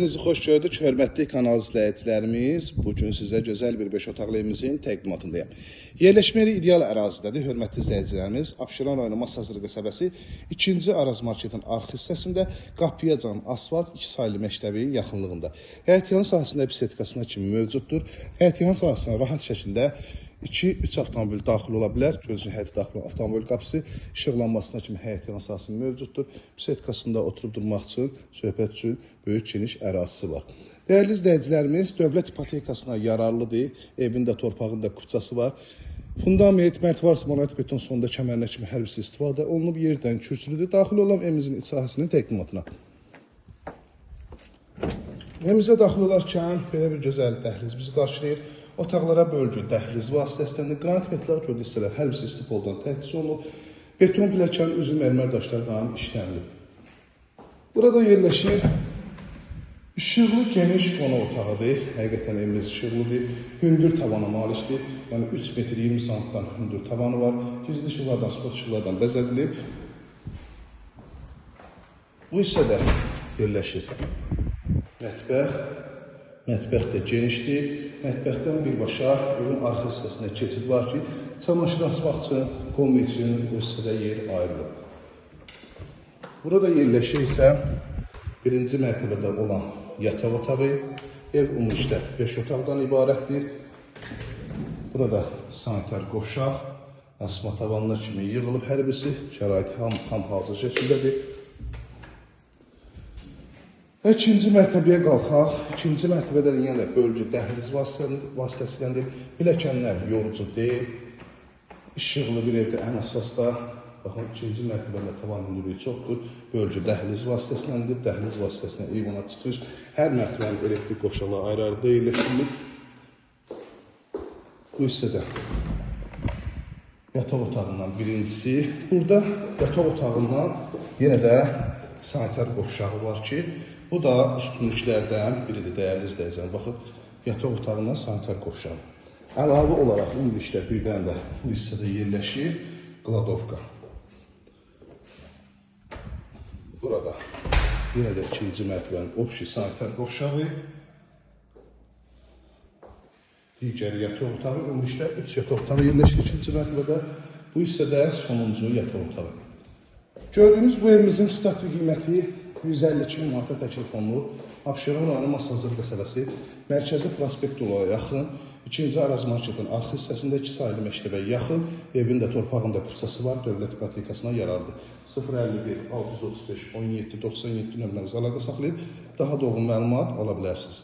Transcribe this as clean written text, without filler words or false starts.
Sizi xoş gördük, hörmətli kanal izləyicilərimiz. Bugün sizə gözəl bir 5 otaqlı evimizin təqdimatındayım. Yerləşməli ideal ərazidədir, hörmətli izləyicilərimiz. Abşeron rayonu Masazır qəsəbəsi 2-ci Araz marketin arx hissəsində qapıyacan asfalt 2 saylı məktəbin yaxınlığında. Həyətyan sahəsində bisetkasına kimi mövcuddur. Həyətyan sahəsinə rahat şəkildə 2-3 avtomobil daxil ola bilər. Gözcü həyətə daxil olan avtomobil qapısı işıqlanmasına kimi həyətyan sahəsi mövcuddur. Bisetkasında oturub durmaq üçün, söhbət üçün böyük geniş ərazisi var. Dəyərli izləyicilərimiz, dövlət ipotekasına yararlıdır. Evində, torpağında kupçası var. Fundament, mərtəbə monolit beton sonunda kəmərinə kimi hər birisi istifadə olunub. Yerdən kürsülüdür. Daxil olan evimizin iç sahəsinin təqdimatına. Evimizə daxil olarkən belə bir gözəl dəhliz bizi qarşılayır. Otaqlara bölgü dəhliz vasitəsində qranit metal gördüyü hissələr hər birisi istifadədən təchiz olunub. Beton pilləkənin üzü mərmər daşlardan işlənilib. Burada yerləşir işıqlı geniş qonaq otağıdır. Həqiqətən evimiz işıqlıdır. Hündür tavana malikdir. Yəni 3 metr 20 santimdən hündür tavanı var. Gizli işıqlardan, spot işıqlardan bəzədilib. Bu hissədə yerləşir mətbəx. Mətbəx də genişdir. Mətbəxdən birbaşa evin arxa hissəsində keçid var ki, çamaşır açmaq üçün, kombi üçün o hissədə yer ayrılıb. Burada yerləşir isə birinci mərtəbədə olan yataq otağı. Ev ümumilikdə 5 otaqdan ibarətdir. Burada sanitar qovşaq, asma tavanlar kimi yığılıb hər birisi. Şərait tam hazır şəkildədir. İkinci mərtəbəyə qalxaq. İkinci mərtəbədə də yenə bölgü dəhliz vasitəsiləndir. Pilləkənlər yorucu deyil. İşıqlı bir evdə ən əsas da, baxın, ikinci mərtəbədə tavan hündürlüyü çoxdur. Bölgü dəhliz vasitəsiləndir. Dəhliz vasitəsilə eyvana çıxış. Hər mərtəbənin elektrik qovşaqları ayrı-ayrıda yerləşdirilib. Bu hissədə yataq otağından birincisi. Burada yataq otağından yenə də sanitar qovşağı var ki, bu da üstünlüklərdən biridir, dəyərli izləyicilər. Baxın, yataq otağından sanitar qovşağı. Əlavə olaraq ümumilikdə birdən də bu hissədə yerləşir qladovka. Burada yenə də ikinci mərtəbənin opşi sanitar qovşağı. Digər yataq otağı, ümumilikdə 3 yataq otağı yerləşir ikinci mərtəbədə. Bu hissədə sonuncu yataq otağı. Gördüyünüz bu evimizin statü qiyməti 152 min manata təklif olunub. Abşeron rayonu Masazır qəsəbəsi mərkəzi prospekt olaya yaxın, 2-ci Araz marketin arx hissəsində 2 saylı məktəbə yaxın, evində, torpağında kupçası var, dövlət ipotekasına yararlıdır. 051 635 17 97 nömrəmizə əlaqə saxlayıb daha doğru məlumat ala bilərsiniz.